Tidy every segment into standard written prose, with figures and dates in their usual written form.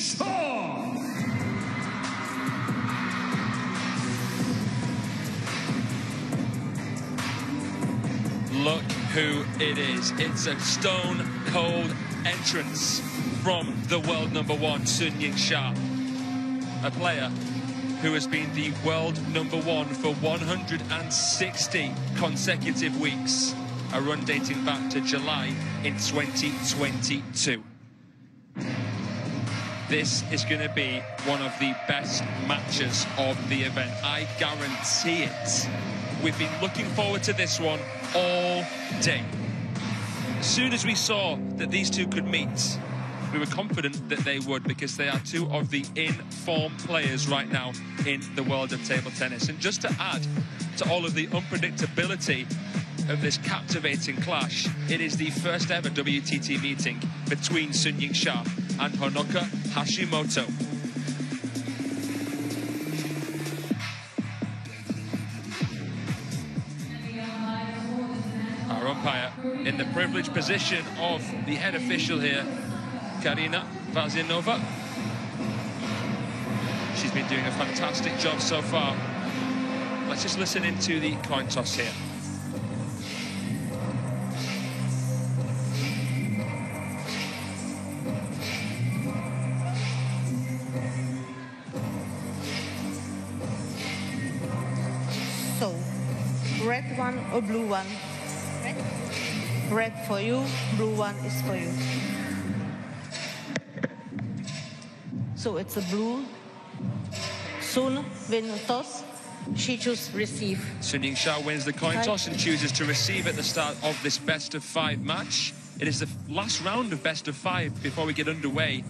Yingsha! Look who it is. It's a stone-cold entrance from the world #1, Sun Yingsha. A player who has been the world #1 for 160 consecutive weeks. A run dating back to July in 2022. This is going to be one of the best matches of the event. I guarantee it. We've been looking forward to this one all day. As soon as we saw that these two could meet, we were confident that they would, because they are two of the in-form players right now in the world of table tennis. And just to add to all of the unpredictability of this captivating clash, it is the first ever WTT meeting between Sun Yingsha and Honoka Hashimoto. Our umpire in the privileged position of the head official here, Karina Vazinova. She's been doing a fantastic job so far. Let's just listen into the coin toss here. So, red one or blue one? Red? Red for you, blue one is for you. So it's a blue. Sun win the toss. She chooses receive. Sun Yingsha wins the coin toss and chooses to receive at the start of this best-of-5 match. It is the last round of best-of-5 before we get underway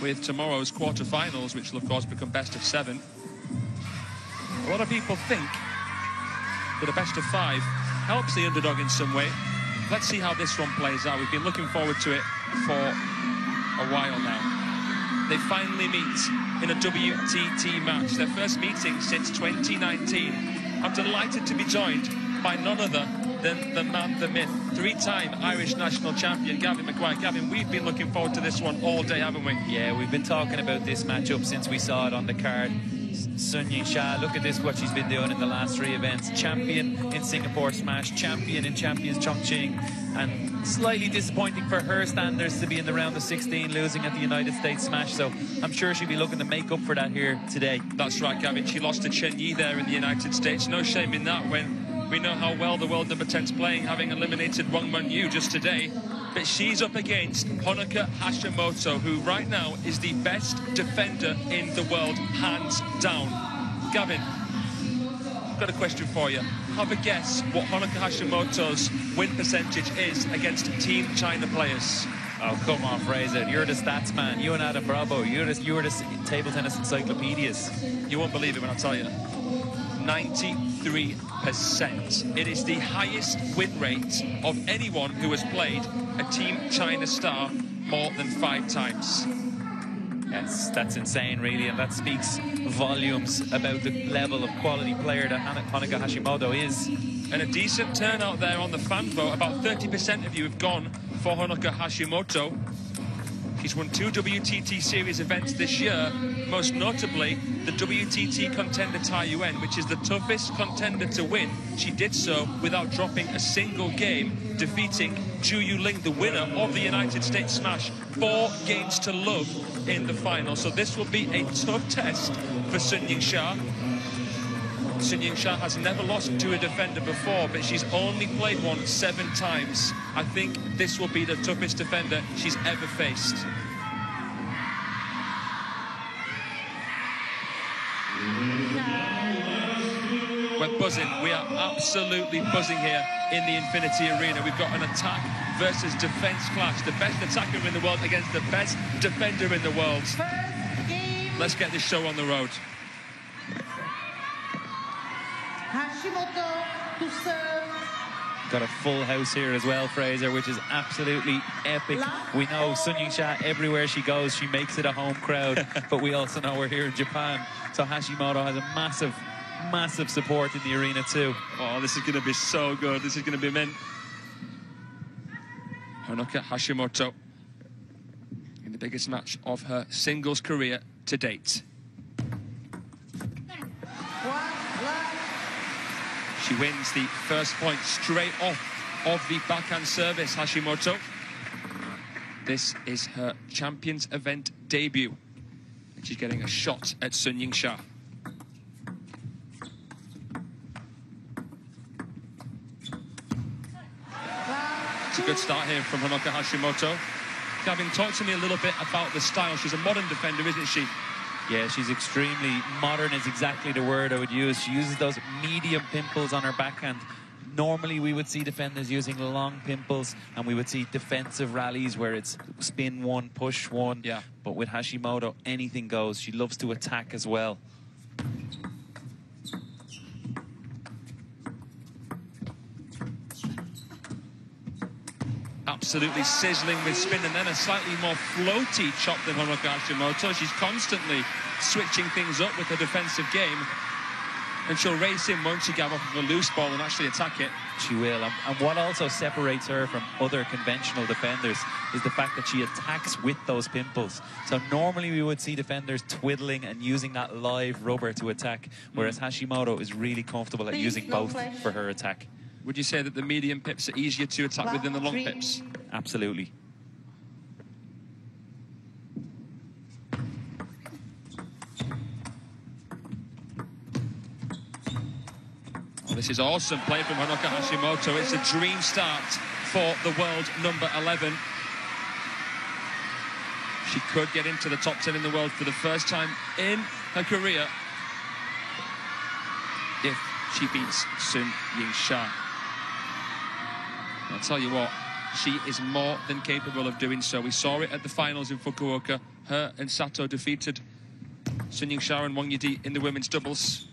with tomorrow's quarterfinals, which will of course become best-of-7. A lot of people think that a best-of-5 helps the underdog in some way. Let's see how this one plays out. We've been looking forward to it for a while now. They finally meet in a WTT match, their first meeting since 2019. I'm delighted to be joined by none other than the man, the myth, three-time Irish national champion, Gavin McGuire. Gavin, we've been looking forward to this one all day, haven't we? Yeah, we've been talking about this matchup since we saw it on the card. Sun Yingsha, look at this, what she's been doing in the last 3 events. Champion in Singapore Smash, champion in Champions Chongqing, and slightly disappointing for her standards to be in the round of 16, losing at the United States Smash. So I'm sure she'll be looking to make up for that here today. That's right, Gavin. She lost to Chen Yi there in the United States. No shame in that when we know how well the world #10's playing, having eliminated Wang Mengyu just today. But she's up against Honoka Hashimoto, who right now is the best defender in the world, hands down. Gavin, I've got a question for you. Have a guess what Honoka Hashimoto's win percentage is against Team China players. Oh, come on, Fraser. You're the stats man. You and Adam Bravo. You're the table tennis encyclopedias. You won't believe it when I tell you. 93%. It is the highest win rate of anyone who has played a Team China star more than 5 times. Yes, that's insane, really, and that speaks volumes about the level of quality player that Honoka Hashimoto is. And a decent turnout there on the fan vote. About 30% of you have gone for Honoka Hashimoto. She's won 2 WTT Series events this year, most notably the WTT Contender Taiyuan, which is the toughest contender to win. She did so without dropping a single game, defeating Zhu Yuling, the winner of the United States Smash, 4 games to love in the final. So this will be a tough test for Sun Yingsha. Sun Yingsha has never lost to a defender before, but she's only played one 7 times. I think this will be the toughest defender she's ever faced. We're buzzing. We are absolutely buzzing here in the Infinity Arena. We've got an attack versus defense clash. The best attacker in the world against the best defender in the world. Let's get this show on the road. Hashimoto to serve. Got a full house here as well, Fraser, which is absolutely epic. We know Sun Yingsha, everywhere she goes, she makes it a home crowd. But we also know we're here in Japan. So Hashimoto has a massive support in the arena too. Oh, this is going to be so good. This is going to be mint. Honoka Hashimoto in the biggest match of her singles career to date. She wins the first point straight off of the backhand service, Hashimoto. This is her Champions event debut. And she's getting a shot at Yingsha. It's a good start here from Honoka Hashimoto. Gavin, talk to me a little bit about the style. She's a modern defender, isn't she? Yeah, she's extremely modern is exactly the word I would use. She uses those medium pimples on her backhand. Normally we would see defenders using long pimples, and we would see defensive rallies where it's spin one, push one. Yeah. But with Hashimoto, anything goes. She loves to attack as well. Absolutely sizzling with spin, and then a slightly more floaty chop than Honoka Hashimoto. She's constantly switching things up with her defensive game, and she'll race in, won't she, Gav, off of a loose ball and actually attack it. She will. And what also separates her from other conventional defenders is the fact that she attacks with those pimples. So normally we would see defenders twiddling and using that live rubber to attack, whereas Hashimoto is really comfortable at using both for her attack. Would you say that the medium pips are easier to attack with than the long pips? Absolutely. Oh, this is awesome play from Honoka Hashimoto. It's a dream start for the world number 11. She could get into the top 10 in the world for the first time in her career if she beats Yingsha. I'll tell you what, she is more than capable of doing so. We saw it at the finals in Fukuoka. Her and Sato defeated Yingsha and Wang Yidi in the women's doubles.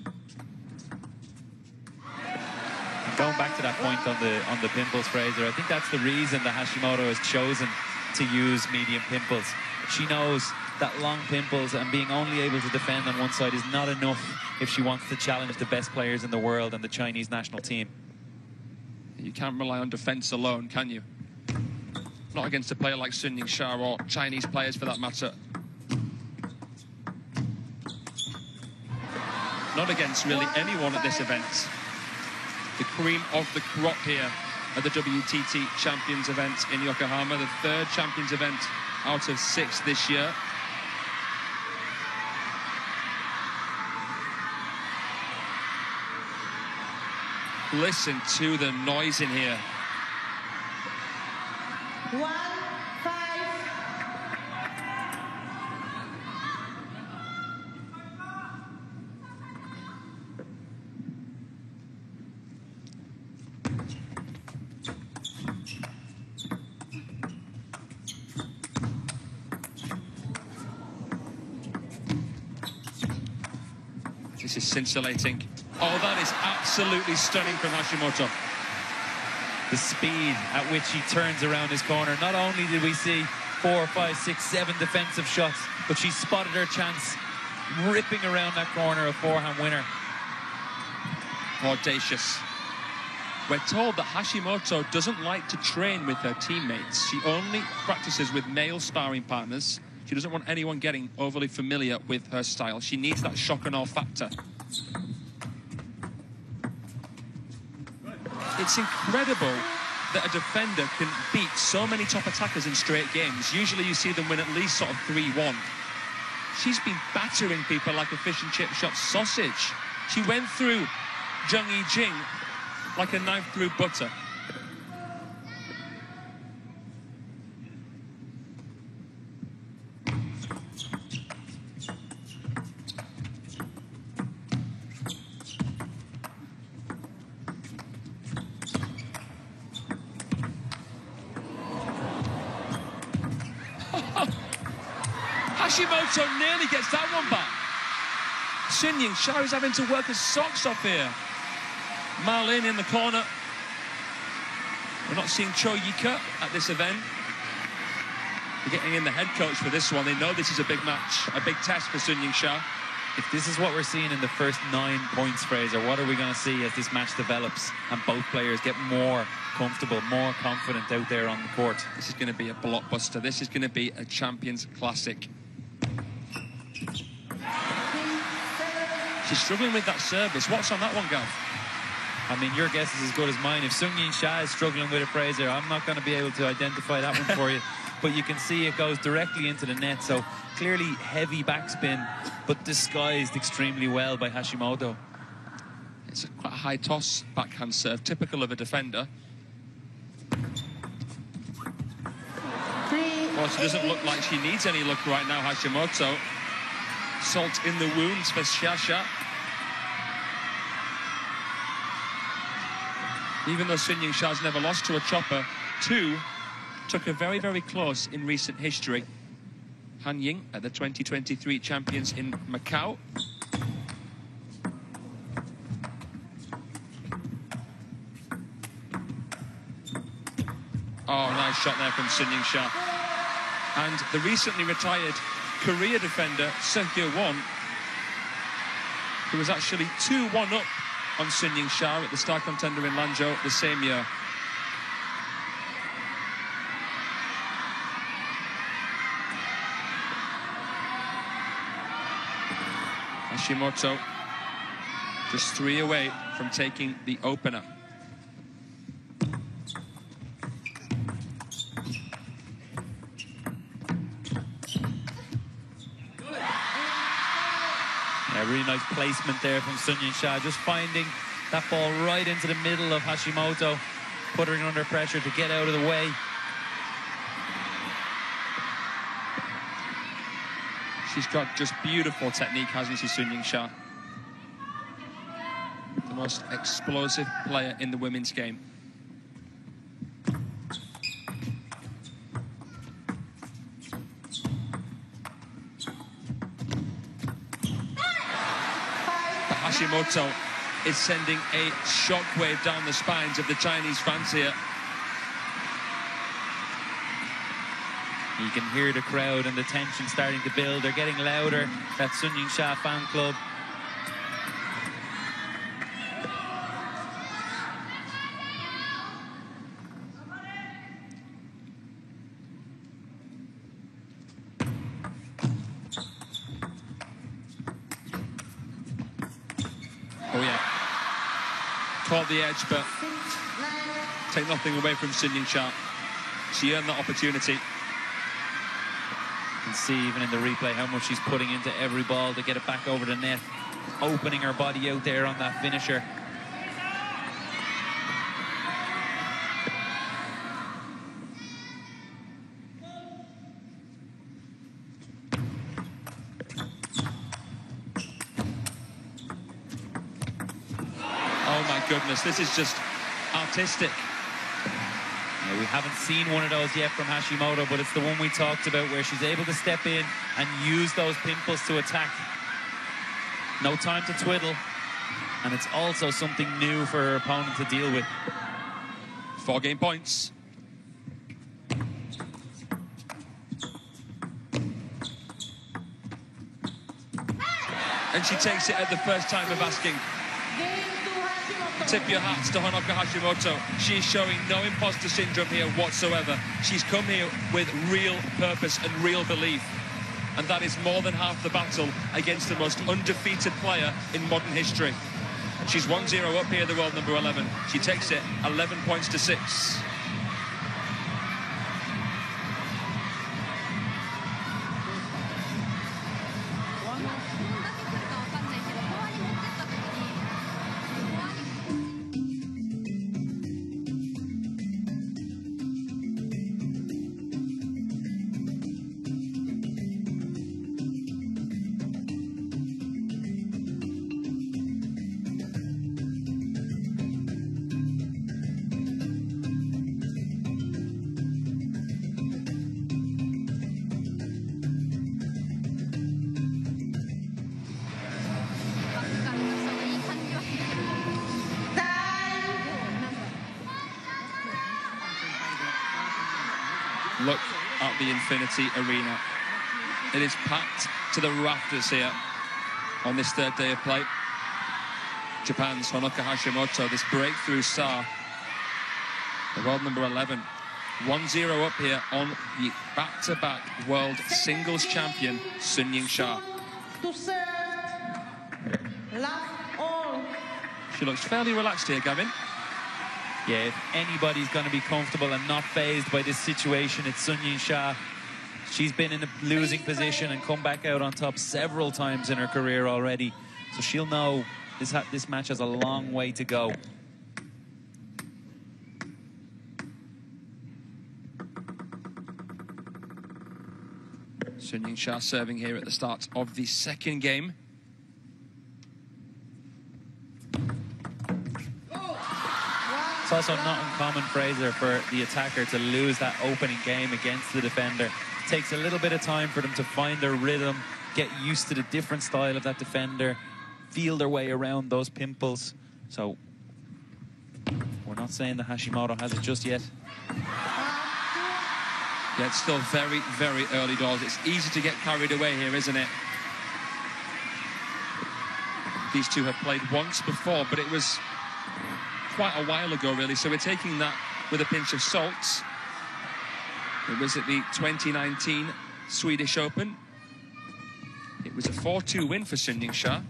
Going back to that point on the pimples, Fraser, I think that's the reason that Hashimoto has chosen to use medium pimples. She knows that long pimples and being only able to defend on one side is not enough if she wants to challenge the best players in the world and the Chinese national team. You can't rely on defense alone, can you? Not against a player like Yingsha or Chinese players for that matter. Not against really anyone at this event. The cream of the crop here at the WTT Champions event in Yokohama, the third Champions event out of 6 this year. Listen to the noise in here. 1-5. This is scintillating. Oh, that is absolutely stunning from Hashimoto. The speed at which he turns around his corner. Not only did we see 4, 5, 6, 7 defensive shots, but she spotted her chance, ripping around that corner, a forehand winner. Audacious. We're told that Hashimoto doesn't like to train with her teammates. She only practices with male sparring partners. She doesn't want anyone getting overly familiar with her style. She needs that shock and awe factor. It's incredible that a defender can beat so many top attackers in straight games. Usually you see them win at least sort of 3-1. She's been battering people like a fish and chip shop sausage. She went through Zheng Yijing like a knife through butter. Hashimoto nearly gets that one back. Yingsha is having to work his socks off here. Marlin in the corner. We're not seeing Cho Yika at this event. We're getting in the head coach for this one. They know this is a big match, a big test for Yingsha. If this is what we're seeing in the first 9 points, Fraser, what are we going to see as this match develops and both players get more comfortable, more confident out there on the court? This is going to be a blockbuster. This is going to be a Champions Classic. She's struggling with that service. What's on that one, Gav? I mean, your guess is as good as mine. If Yingsha is struggling with it, Fraser, I'm not going to be able to identify that one for you. But you can see it goes directly into the net. So clearly heavy backspin, but disguised extremely well by Hashimoto. It's quite a high toss backhand serve, typical of a defender. Well, she doesn't look like she needs any luck right now, Hashimoto. Salt in the wounds for Shasha. Even though Yingsha's never lost to a chopper, 2 took her very, very close in recent history. Han Ying at the 2023 champions in Macau. Oh, nice shot there from Yingsha. And the recently retired Korea defender, Sergio Won, who was actually 2-1 up on Yingsha at the star contender in Lanzhou the same year. Hashimoto just 3 away from taking the opener. Yeah, really nice placement there from Yingsha, just finding that ball right into the middle of Hashimoto, putting her under pressure to get out of the way. She's got just beautiful technique, hasn't she, Yingsha? The most explosive player in the women's game. But Hashimoto is sending a shockwave down the spines of the Chinese fans here. You can hear the crowd and the tension starting to build. They're getting louder, that Yingsha fan club. Oh, yeah. Caught the edge, but take nothing away from Yingsha. She earned that opportunity. You can see even in the replay how much she's putting into every ball to get it back over the net, opening her body out there on that finisher. Oh my goodness, this is just artistic. We haven't seen one of those yet from Hashimoto, but it's the one we talked about where she's able to step in and use those pimples to attack. No time to twiddle, and it's also something new for her opponent to deal with. 4 game points. And she takes it at the first time of asking. Tip your hats to Honoka Hashimoto. She's showing no imposter syndrome here whatsoever. She's come here with real purpose and real belief. And that is more than half the battle against the most undefeated player in modern history. She's 1-0 up here, the world number 11. She takes it 11 points to 6. Look at the Infinity Arena. It is packed to the rafters here. on this third day of play. Japan's Honoka Hashimoto, this breakthrough star, the world number 11. 1-0 up here on the back-to-back world singles champion, Sun Yingsha. To serve. Love all. She looks fairly relaxed here, Gavin. Yeah, if anybody's going to be comfortable and not fazed by this situation, it's Sun Yingsha. She's been in a losing position and come back out on top several times in her career already. So she'll know this match has a long way to go. Sun Yingsha serving here at the start of the second game. It's also not uncommon, Fraser, for the attacker to lose that opening game against the defender. It takes a little bit of time for them to find their rhythm, get used to the different style of that defender, feel their way around those pimples. So we're not saying that Hashimoto has it just yet. Yeah, it's still very, very early doors. It's easy to get carried away here, isn't it? These two have played once before, but it was quite a while ago, really, so we're taking that with a pinch of salt. It was at the 2019 Swedish Open. It was a 4-2 win for Sun Yingsha.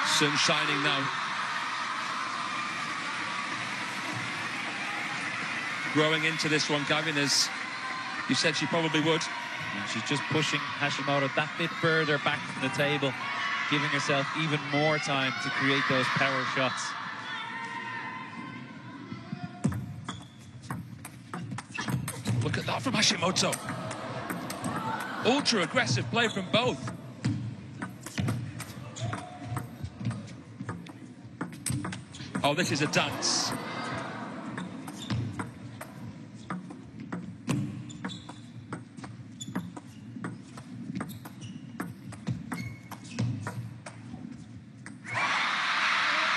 Sun shining now. Growing into this one, Gavin, as you said she probably would. And she's just pushing Hashimoto that bit further back from the table, giving herself even more time to create those power shots. Look at that from Hashimoto. Ultra aggressive play from both. Oh, this is a dance.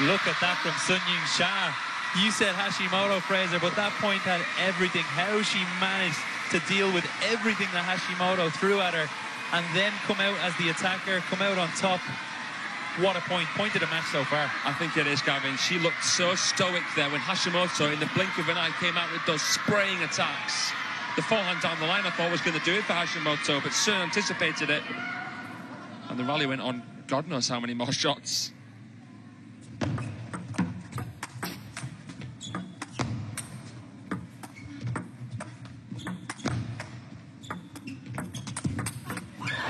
Look at that from Sun Yingsha. You said Hashimoto, Fraser, but that point had everything. How she managed to deal with everything that Hashimoto threw at her and then come out as the attacker, come out on top. What a point. Point of the match so far. I think it is, Gavin. She looked so stoic there when Hashimoto, in the blink of an eye, came out with those spraying attacks. The forehand down the line, I thought, was going to do it for Hashimoto, but Sun anticipated it. And the rally went on God knows how many more shots.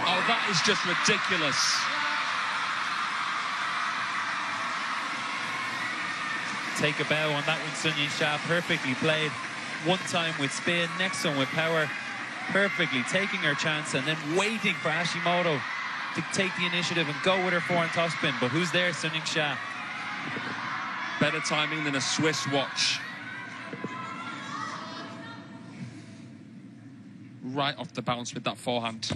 Oh, that is just ridiculous. Take a bow on that one, Sun Yingsha. Perfectly played. One time with spin, next one with power. Perfectly taking her chance and then waiting for Hashimoto to take the initiative and go with her forehand topspin. But who's there? Sun Yingsha. Better timing than a Swiss watch. Right off the bounce with that forehand.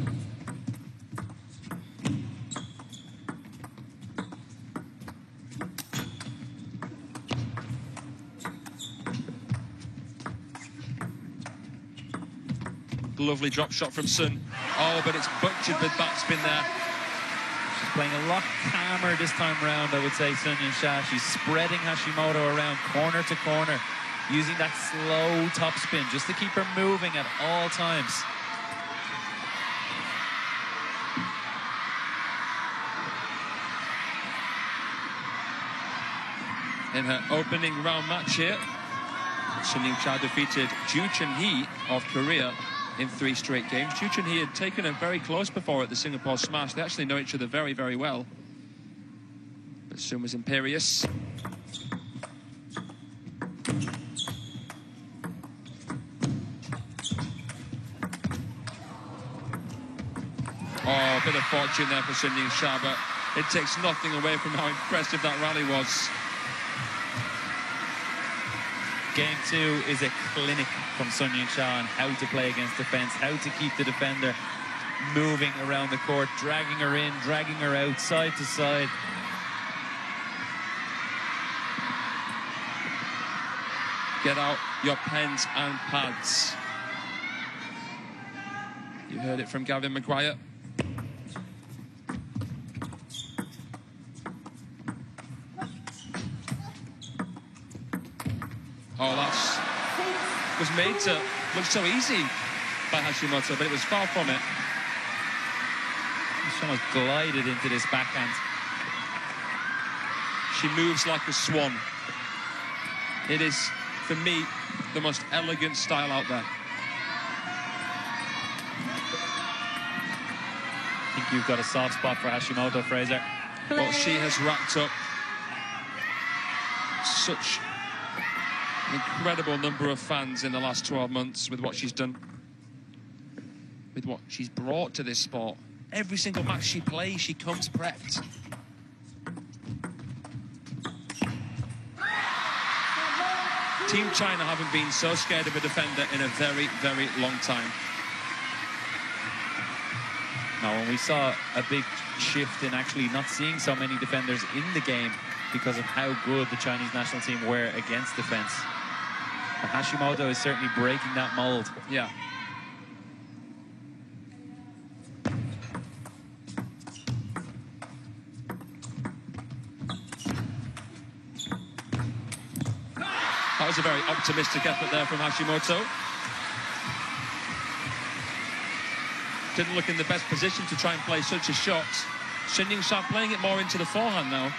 Lovely drop shot from Sun. Oh, but it's butchered with backspin there. She's playing a lot calmer this time round, I would say, Sun Yingsha. She's spreading Hashimoto around corner to corner, using that slow topspin just to keep her moving at all times. In her opening round match here, Sun Yingsha defeated Ju Chun-hee of Korea in 3 straight games. Ju Chun-hee had taken her very close before at the Singapore Smash. They actually know each other very, very well. But Sun was imperious. Oh, a bit of fortune there for Sun Yingsha, but it takes nothing away from how impressive that rally was. Game 2 is a clinic from Sun Yingsha on how to play against defense, how to keep the defender moving around the court, dragging her in, dragging her out, side to side. Get out your pens and pads. heard it from Gavin Maguire. Oh, that was made to look so easy by Hashimoto, but it was far from it. She almost glided into this backhand. She moves like a swan. It is, for me, the most elegant style out there. I think you've got a soft spot for Hashimoto, Fraser. Well, she has racked up such an incredible number of fans in the last 12 months with what she's done, with what she's brought to this sport. Every single match she plays, she comes prepped. Team China haven't been so scared of a defender in a very, very long time. Now, when we saw a big shift in actually not seeing so many defenders in the game because of how good the Chinese national team were against defense. But Hashimoto is certainly breaking that mold. Yeah. That was a very optimistic effort there from Hashimoto. Didn't look in the best position to try and play such a shot. Yingsha playing it more into the forehand now.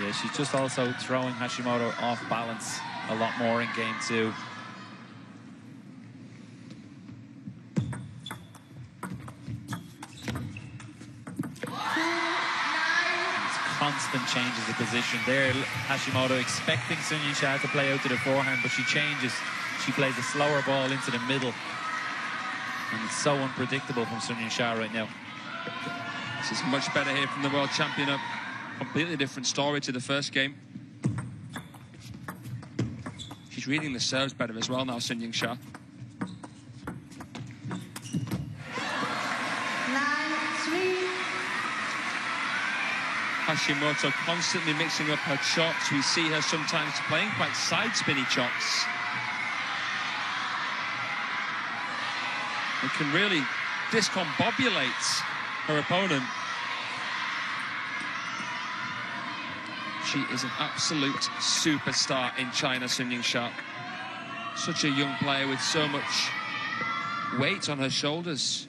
Yeah, she's just also throwing Hashimoto off balance a lot more in game two. Constant changes of position there. Hashimoto expecting Yingsha to play out to the forehand, but she changes. She plays a slower ball into the middle. And it's so unpredictable from Yingsha right now. This is much better here from the world champion. A completely different story to the first game. She's reading the serves better as well now, Yingsha. Hashimoto constantly mixing up her chops. We see her sometimes playing quite side-spinny chops. It can really discombobulate her opponent. She is an absolute superstar in China, Yingsha. Such a young player with so much weight on her shoulders.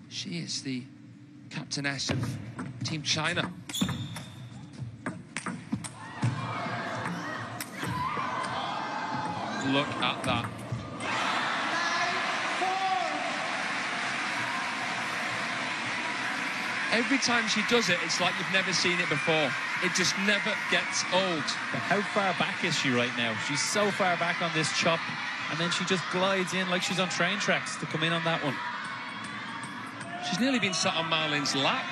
She is the captainess of Team China. Look at that. Every time she does it, it's like you've never seen it before. It just never gets old. But how far back is she right now? She's so far back on this chop, and then she just glides in like she's on train tracks to come in on that one. She's nearly been sat on Marlin's lap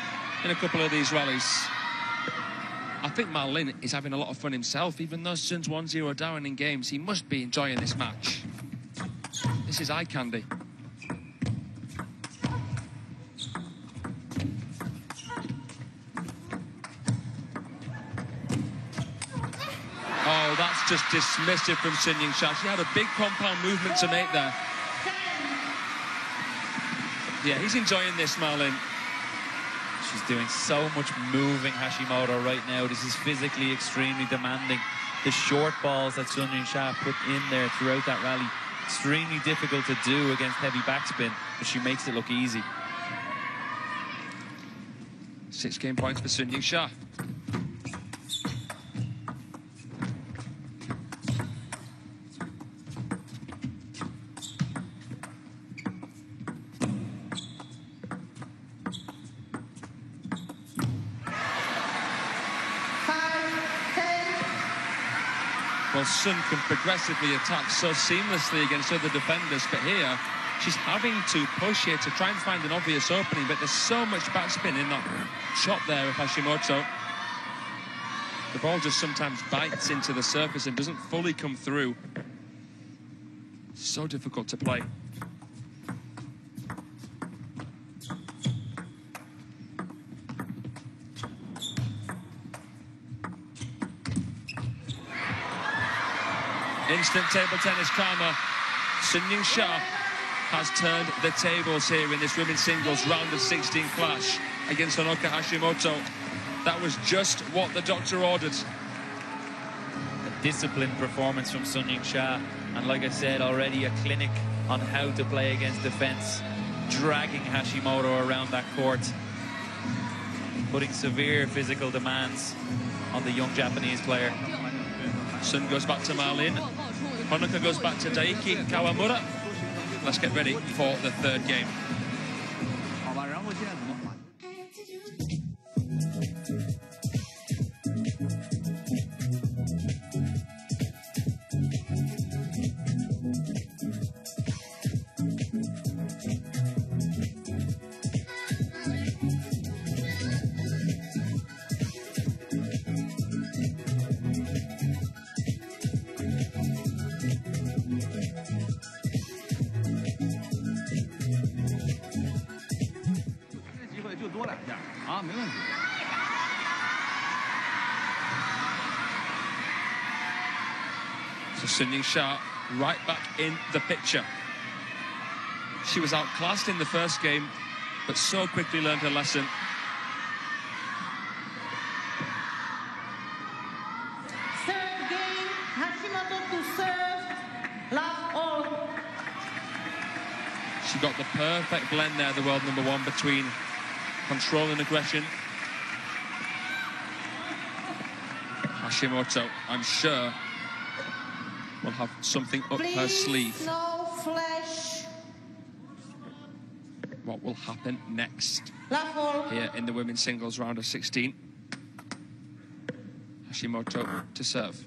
in a couple of these rallies. I think Marlin is having a lot of fun himself. Even though Sun's 1-0 down in games, he must be enjoying this match. This is eye candy. Oh, that's just dismissive from Yingsha. She had a big compound movement to make there. Yeah, he's enjoying this, Marlin. She's doing so much moving, Hashimoto, right now. This is physically extremely demanding. The short balls that Yingsha put in there throughout that rally, extremely difficult to do against heavy backspin, but she makes it look easy. 6 game points for Yingsha. Well, Sun can progressively attack so seamlessly against other defenders, but here she's having to push here to try and find an obvious opening, but there's so much backspin in that shot there of Hashimoto. The ball just sometimes bites into the surface and doesn't fully come through. So difficult to play. Instant table tennis karma. Yingsha has turned the tables here in this women's singles round of 16 clash against Honoka Hashimoto. That was just what the doctor ordered. A disciplined performance from Sun Yingsha, and like I said already, a clinic on how to play against defense, dragging Hashimoto around that court, putting severe physical demands on the young Japanese player. Sun goes back to Marlin. Honoka goes back to Daiki Kawamura. Let's get ready for the third game. So Sun Yingsha right back in the picture. She was outclassed in the first game, but so quickly learned her lesson. Third game, Hashimoto to serve, love all. She got the perfect blend there, the world number one, between control and aggression. Hashimoto, I'm sure, will have something up her sleeve. No flash. What will happen next Love all. here in the women's singles round of 16? Hashimoto to serve.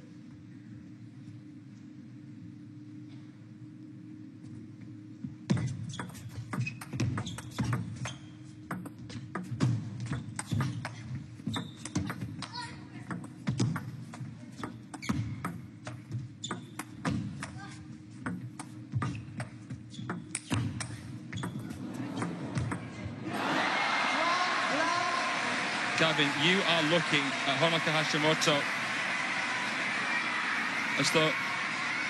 Gavin, you are looking at Honoka Hashimoto as though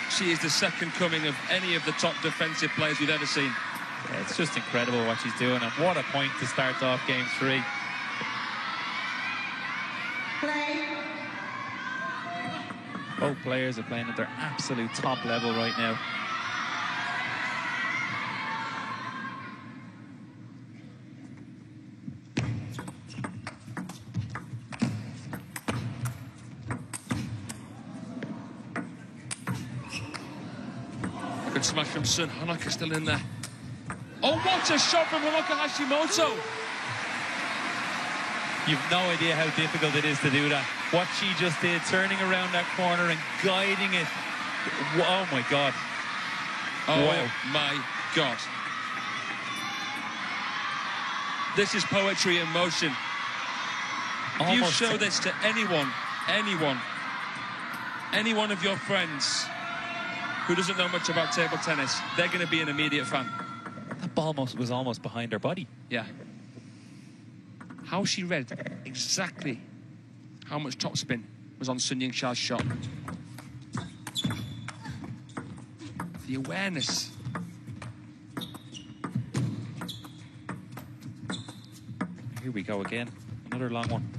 she is the second coming of any of the top defensive players we've ever seen. Yeah, it's just incredible what she's doing, and what a point to start off game 3. Play. Both players are playing at their absolute top level right now. Good smash from Sun. Honoka still in there. Oh, what a shot from Honoka Hashimoto! You've no idea how difficult it is to do that. What she just did, turning around that corner and guiding it. Oh my God. Oh Wow. my God. This is poetry in motion. If you Almost. show this to anyone of your friends who doesn't know much about table tennis, they're going to be an immediate fan. That ball was almost behind her body. Yeah. How she read exactly how much topspin was on Sun Yingsha's shot. The awareness. Here we go again. Another long one.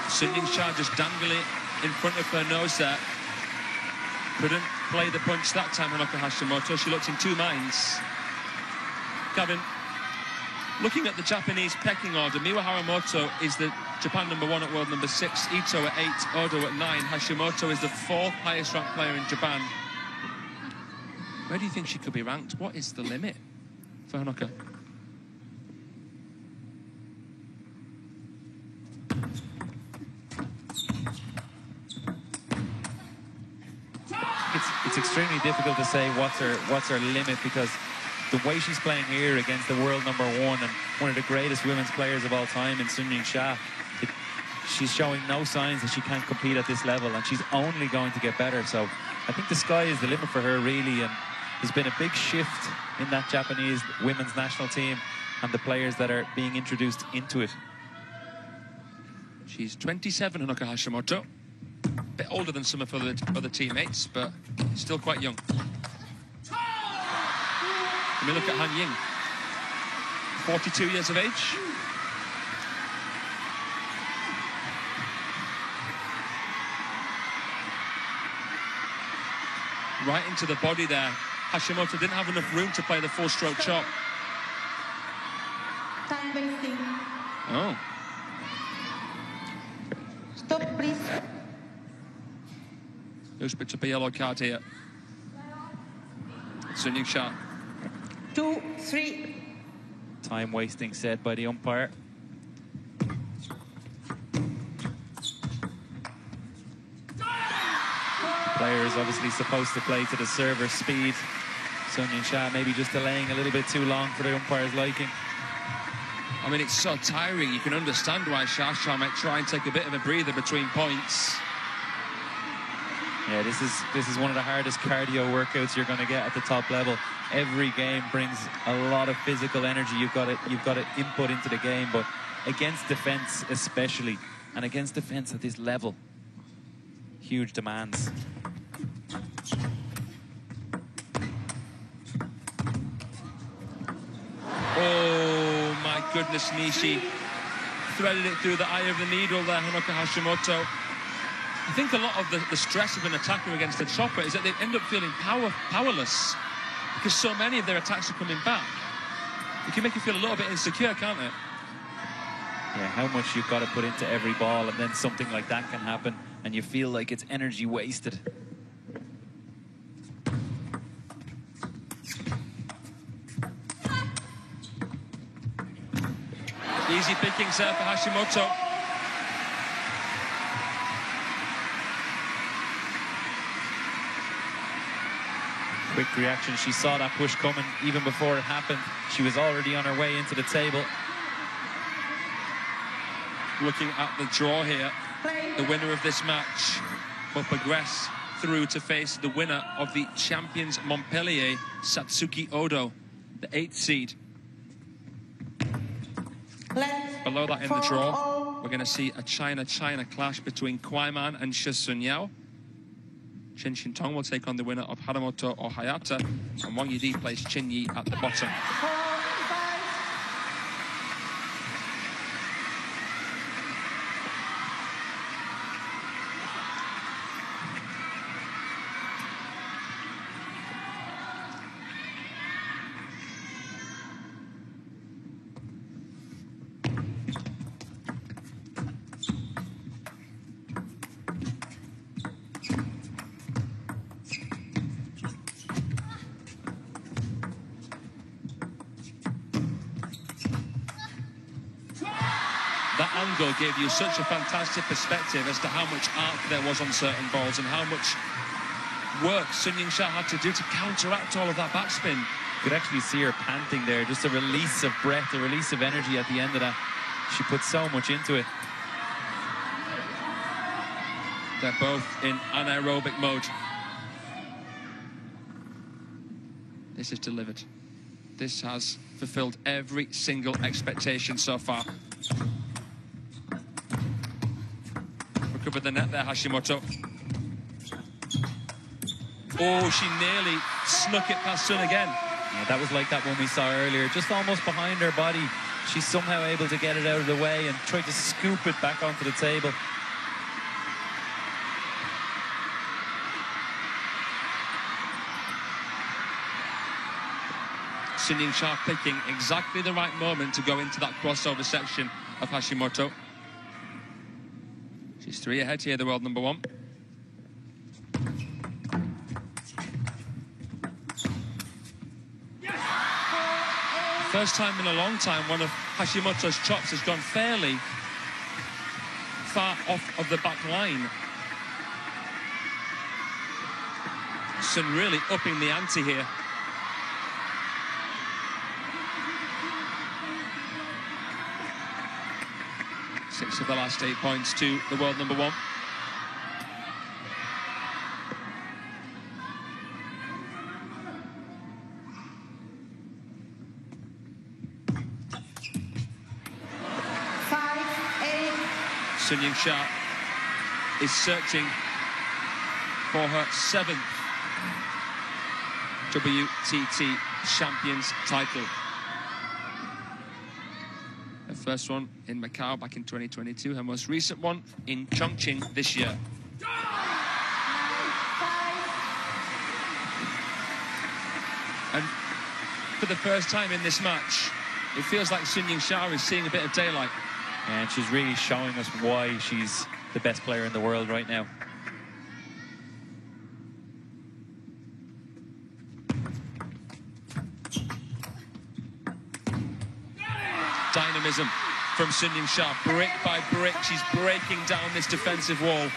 Sun Yingsha just dangling in front of her nose there. Couldn't play the punch that time, Honoka Hashimoto. She looked in two minds. Gavin, looking at the Japanese pecking order, Miwa Haramoto is the Japan number 1 at world number 6, Ito at 8, Odo at 9. Hashimoto is the 4th highest ranked player in Japan. Where do you think she could be ranked? What is the limit for Honoka? It's extremely difficult to say what's her limit, because the way she's playing here against the world number 1 and one of the greatest women's players of all time in Sun Yingsha, she's showing no signs that she can't compete at this level, and she's only going to get better. So I think the sky is the limit for her, really, and there's been a big shift in that Japanese women's national team and the players that are being introduced into it. She's 27, Honoka Hashimoto. A bit older than some of her other teammates, but still quite young. I mean, look at Han Ying, 42 years of age. Right into the body there. Hashimoto didn't have enough room to play the full stroke chop. Time wasting. Oh. Stop, please. Who's picked up a yellow card here? Sun Yingsha. 2, 3. Time wasting said by the umpire. Player is obviously supposed to play to the server's speed. Sun Yingsha maybe just delaying a little bit too long for the umpire's liking. I mean, it's so tiring. You can understand why Shasha might try and take a bit of a breather between points. Yeah, this is one of the hardest cardio workouts you're going to get at the top level. Every game brings a lot of physical energy. You've got to input into the game, but against defense especially, and against defense at this level, huge demands. Oh my goodness, Nishi threaded it through the eye of the needle there, Honoka Hashimoto. I think a lot of the stress of an attacker against a chopper is that they end up feeling powerless because so many of their attacks are coming back. It can make you feel a little bit insecure, can't it? Yeah, how much you've got to put into every ball, and then something like that can happen and you feel like it's energy wasted. Easy pickings there for Hashimoto. Quick reaction. She saw that push coming even before it happened. She was already on her way into the table. Looking at the draw here, the winner of this match will progress through to face the winner of the Champions Montpellier, Satsuki Odo, the 8th seed. Below that in the draw, we're going to see a China-China clash between Kwaiman and Shi Sun-Yao. Chen Shintong will take on the winner of Haramoto or Hayata, and Wang Yidi plays Chin Yi at the bottom. That angle gave you such a fantastic perspective as to how much arc there was on certain balls and how much work Sun Yingsha had to do to counteract all of that backspin. You could actually see her panting there, just a release of breath, a release of energy at the end of that. She put so much into it. They're both in anaerobic mode. This is delivered. This has fulfilled every single expectation so far. Recovered the net there, Hashimoto. Oh, she nearly snuck it past Sun again. Yeah, that was like that one we saw earlier, just almost behind her body. She's somehow able to get it out of the way and try to scoop it back onto the table. Sun Yingsha picking exactly the right moment to go into that crossover section of Hashimoto. She's 3 ahead here, the world number 1. First time in a long time one of Hashimoto's chops has gone fairly far off of the back line. Sun really upping the ante here. 6 of the last 8 points to the world number 1. Sun Yingsha is searching for her 7th WTT Champions title. Her first one in Macau back in 2022, her most recent one in Chongqing this year. And for the first time in this match, it feels like Sun Yingsha is seeing a bit of daylight. And she's really showing us why she's the best player in the world right now. Dynamism from Sun Yingsha, brick by brick, she's breaking down this defensive wall.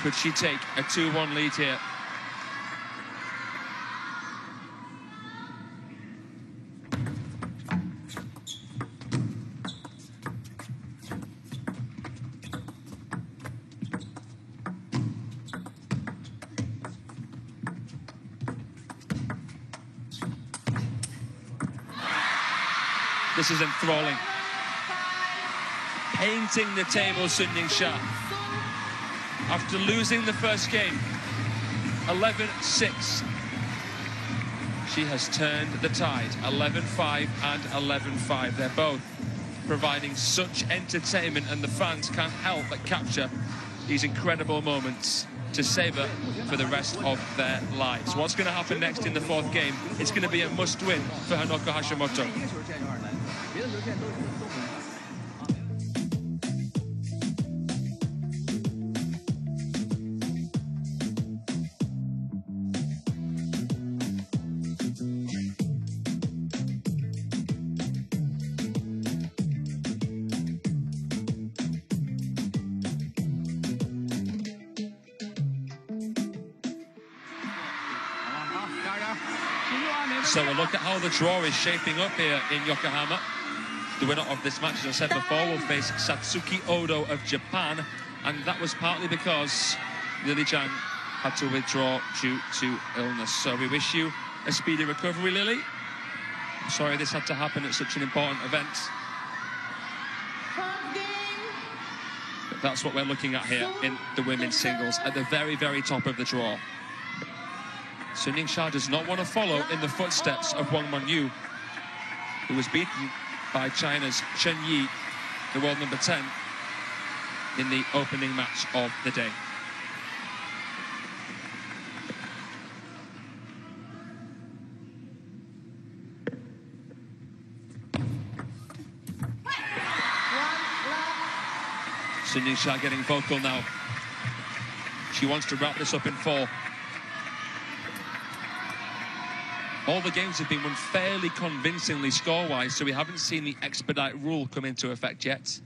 Could she take a 2-1 lead here? This is enthralling. Painting the table, Sun Yingsha. After losing the first game, 11-6, she has turned the tide, 11-5 and 11-5. They're both providing such entertainment, and the fans can't help but capture these incredible moments to savour for the rest of their lives. What's going to happen next in the fourth game? It's going to be a must-win for Honoka Hashimoto. So a look at how the draw is shaping up here in Yokohama. The winner of this match, as I said before, will face Satsuki Odo of Japan, and that was partly because Lily Chang had to withdraw due to illness. So we wish you a speedy recovery, Lily. I'm sorry this had to happen at such an important event. But that's what we're looking at here in the women's singles, at the very, very top of the draw. Sun Yingsha does not want to follow in the footsteps of Wang Mengyu, who was beaten by China's Chen Yi, the world number 10, in the opening match of the day. Sun Yingsha getting vocal now. She wants to wrap this up in 4. All the games have been won fairly convincingly score-wise, so we haven't seen the expedite rule come into effect yet.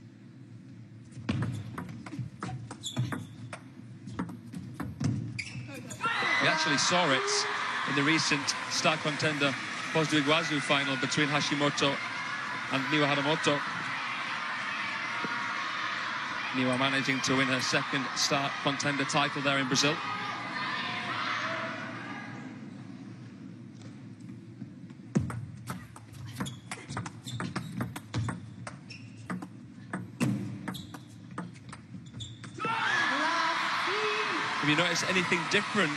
We actually saw it in the recent star contender Posdu Iguazu final between Hashimoto and Niwa Haramoto. Niwa managing to win her second star contender title there in Brazil. Have you noticed anything different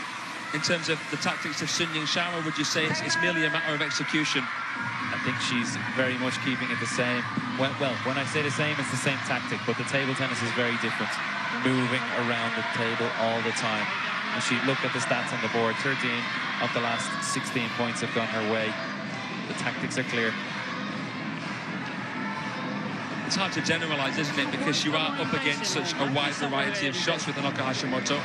in terms of the tactics of Sun Yingsha, or would you say it's merely a matter of execution? I think she's very much keeping it the same. Well, when I say the same, it's the same tactic, but the table tennis is very different. Moving around the table all the time. And she looked at the stats on the board, 13 of the last 16 points have gone her way. The tactics are clear. It's hard to generalize, isn't it? Because you are up against such a wide variety of shots with Honoka Hashimoto.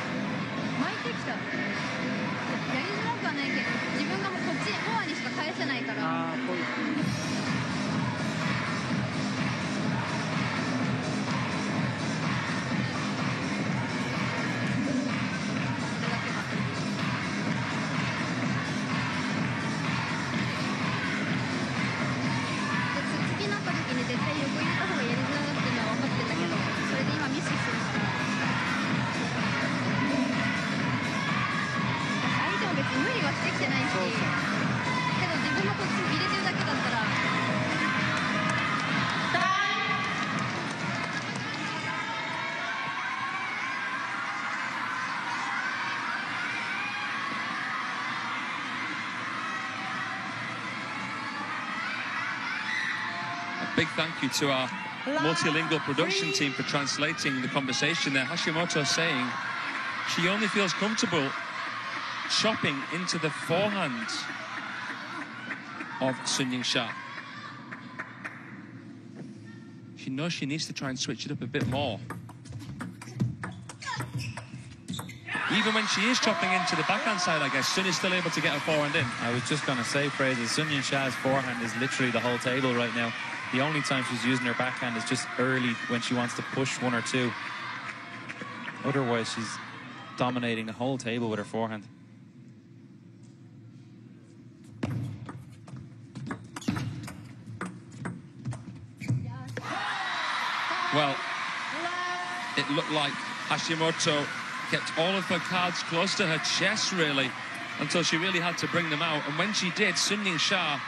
Big thank you to our multilingual production team for translating the conversation there. Hashimoto saying she only feels comfortable chopping into the forehand of Sun Yingsha. She knows she needs to try and switch it up a bit more. Even when she is chopping into the backhand side, I guess, Sun is still able to get her forehand in. I was just going to say, Fraser, Sun Yingsha's forehand is literally the whole table right now. The only time she's using her backhand is just early when she wants to push one or two. Otherwise, she's dominating the whole table with her forehand. Well, it looked like Hashimoto kept all of her cards close to her chest, really, until she really had to bring them out. And when she did, Sun Yingsha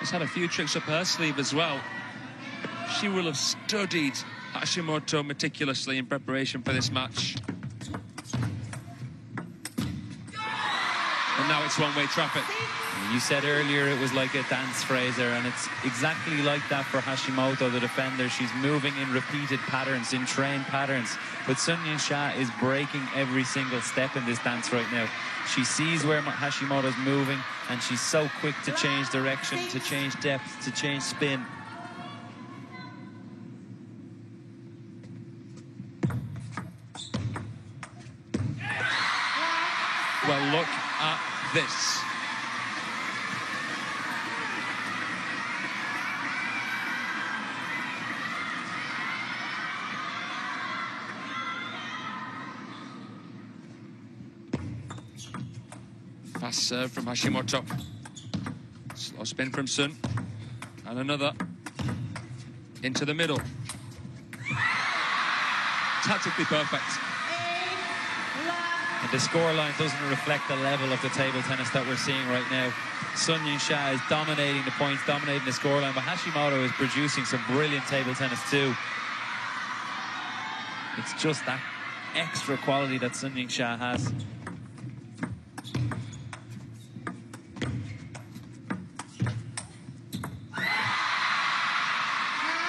has had a few tricks up her sleeve as well. She will have studied Hashimoto meticulously in preparation for this match. And now it's one-way traffic. You said earlier it was like a dance, Fraser, and it's exactly like that for Hashimoto, the defender. She's moving in repeated patterns, in trained patterns. But Sun Yingsha is breaking every single step in this dance right now. She sees where Hashimoto's moving, and she's so quick to change direction, to change depth, to change spin. Well, look at this. Fast serve from Hashimoto. Slow spin from Sun. And another. Into the middle. Tactically perfect. And the scoreline doesn't reflect the level of the table tennis that we're seeing right now. Sun Yingsha is dominating the points, dominating the scoreline, but Hashimoto is producing some brilliant table tennis too. It's just that extra quality that Sun Yingsha has.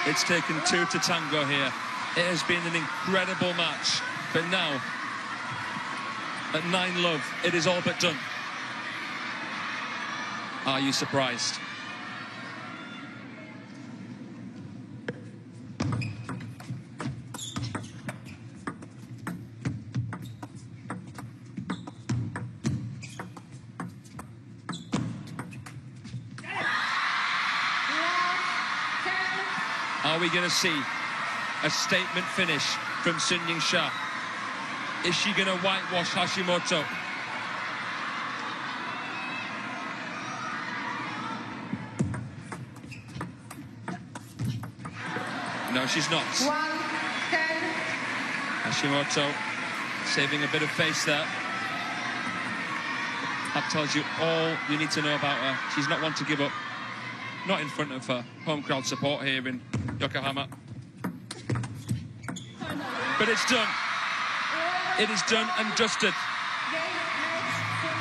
It's taken two to tango here. It has been an incredible match, but now, at 9-love, it is all but done. Are you surprised? Are we going to see a statement finish from Sun Yingsha? Is she going to whitewash Hashimoto? No, she's not. 1-10. Hashimoto saving a bit of face there. That tells you all you need to know about her. She's not one to give up. Not in front of her home crowd support here in Yokohama. But it's done. It is done and dusted.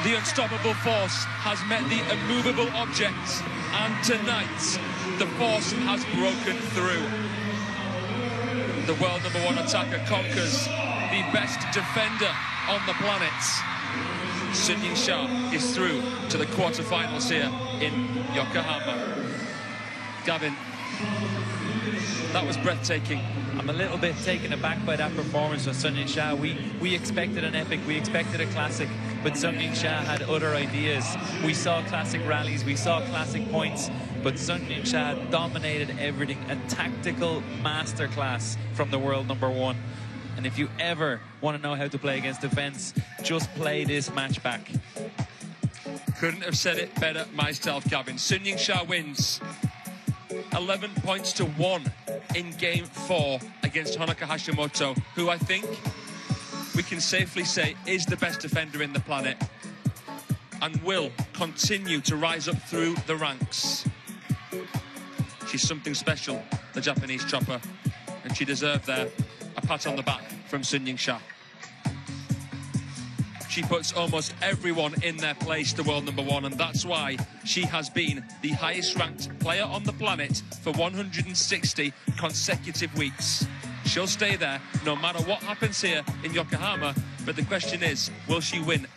The unstoppable force has met the immovable object, and tonight the force has broken through. The world #1 attacker conquers the best defender on the planet. Sun Yingsha is through to the quarterfinals here in Yokohama. Gavin, that was breathtaking. I'm a little bit taken aback by that performance from Sun Yingsha. We expected an epic, we expected a classic, but Sun Yingsha had other ideas. We saw classic rallies, we saw classic points, but Sun Yingsha dominated everything. A tactical masterclass from the world #1. And if you ever want to know how to play against defense, just play this match back. Couldn't have said it better myself, Gavin. Sun Yingsha wins 11 points to 1 in game 4 against Honoka Hashimoto, who I think we can safely say is the best defender in the planet and will continue to rise up through the ranks. She's something special, the Japanese chopper, and she deserved there a pat on the back from Sun Yingsha. she puts almost everyone in their place to world number 1, and that's why she has been the highest ranked player on the planet for 160 consecutive weeks. She'll stay there no matter what happens here in Yokohama, but the question is, will she win?